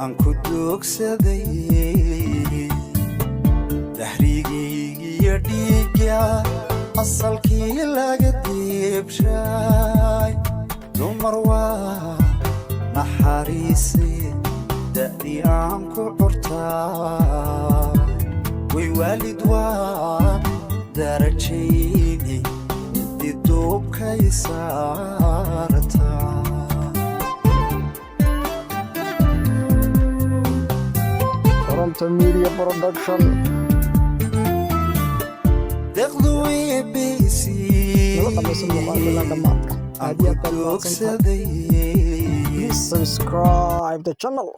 aan ku doogsaday dahrigiigiyo dhiigga asalkii laga diibshay dumar waa naxariise da'dii aan ku curtaa way waalid waa darajayni midii duubkay saartaa Toronto Media Production deqdu ABC aan ku doogsaday Subscribe the channel.